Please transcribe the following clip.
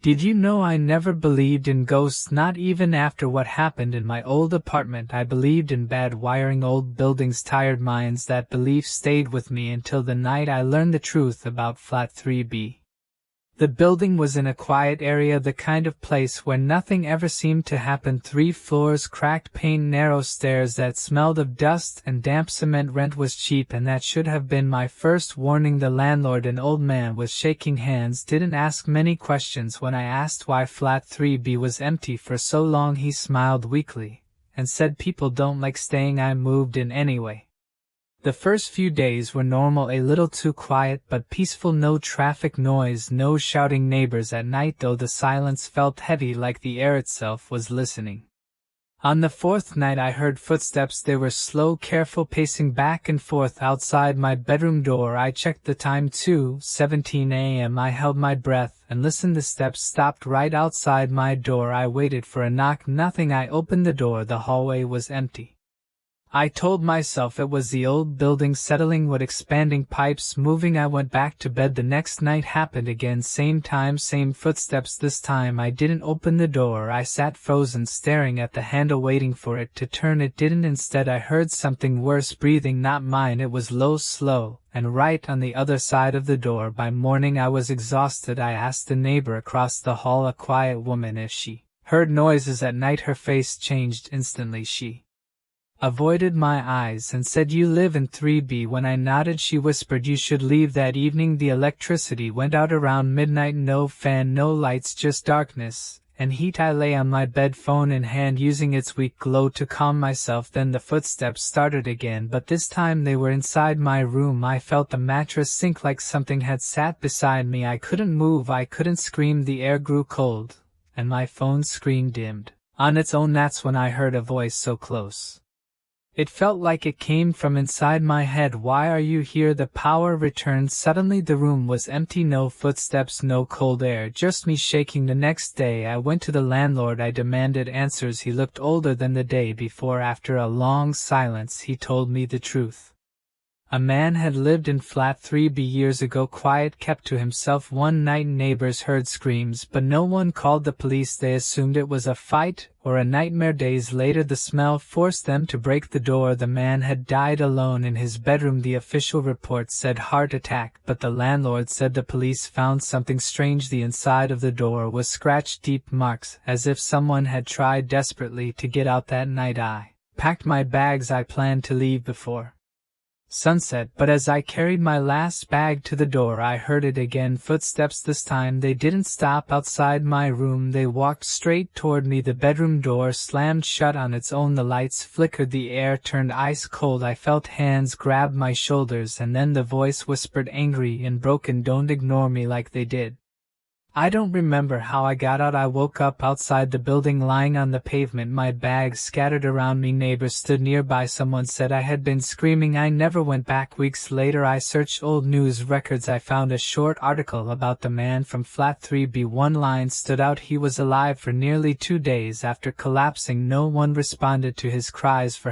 Did you know I never believed in ghosts, not even after what happened in my old apartment? I believed in bad wiring, old buildings, tired minds. That belief stayed with me until the night I learned the truth about Flat 3B. The building was in a quiet area, the kind of place where nothing ever seemed to happen. 3 floors, cracked paint, narrow stairs that smelled of dust and damp cement. Rent was cheap, and that should have been my first warning. The landlord, an old man with shaking hands, didn't ask many questions. When I asked why Flat 3B was empty for so long, he smiled weakly and said people don't like staying. I moved in anyway. The first few days were normal, a little too quiet but peaceful. No traffic noise, no shouting neighbors. At night, though, the silence felt heavy, like the air itself was listening. On the 4th night I heard footsteps. They were slow, careful, pacing back and forth outside my bedroom door. I checked the time, 2:17 a.m. I held my breath and listened. The steps stopped right outside my door. I waited for a knock. Nothing. I opened the door. The hallway was empty. I told myself it was the old building settling, with expanding pipes moving. I went back to bed. The next night happened again, same time, same footsteps. This time I didn't open the door. I sat frozen, staring at the handle, waiting for it to turn. It didn't. Instead, I heard something worse, breathing, not mine. It was low, slow, and right on the other side of the door. By morning I was exhausted. I asked a neighbor across the hall, a quiet woman, if she heard noises at night. Her face changed instantly. She avoided my eyes and said, "You live in 3B. When I nodded, she whispered, "You should leave." That evening the electricity went out around midnight. No fan, no lights, just darkness and heat. I lay on my bed, phone in hand, using its weak glow to calm myself. Then the footsteps started again, but this time they were inside my room. I felt the mattress sink, like something had sat beside me. I couldn't move, I couldn't scream. The air grew cold, and my phone screen dimmed on its own. That's when I heard a voice so close. It felt like it came from inside my head. "Why are you here?" The power returned. Suddenly the room was empty. No footsteps, no cold air, just me shaking. The next day I went to the landlord. I demanded answers. He looked older than the day before. After a long silence, he told me the truth. A man had lived in Flat 3B years ago, quiet, kept to himself. One night neighbors heard screams, but no one called the police. They assumed it was a fight or a nightmare. Days later the smell forced them to break the door. The man had died alone in his bedroom. The official report said heart attack, but the landlord said the police found something strange. The inside of the door was scratched, deep marks, as if someone had tried desperately to get out. That night I packed my bags. I planned to leave before sunset, but as I carried my last bag to the door, I heard it again. Footsteps. This time they didn't stop outside my room. They walked straight toward me. The bedroom door slammed shut on its own. The lights flickered. The air turned ice cold. I felt hands grab my shoulders, and then the voice whispered, angry and broken, "Don't ignore me like they did." I don't remember how I got out. I woke up outside the building, lying on the pavement, my bags scattered around me. Neighbors stood nearby. Someone said I had been screaming. I never went back. Weeks later I searched old news records. I found a short article about the man from Flat 3B. One line stood out: he was alive for nearly 2 days after collapsing. No one responded to his cries for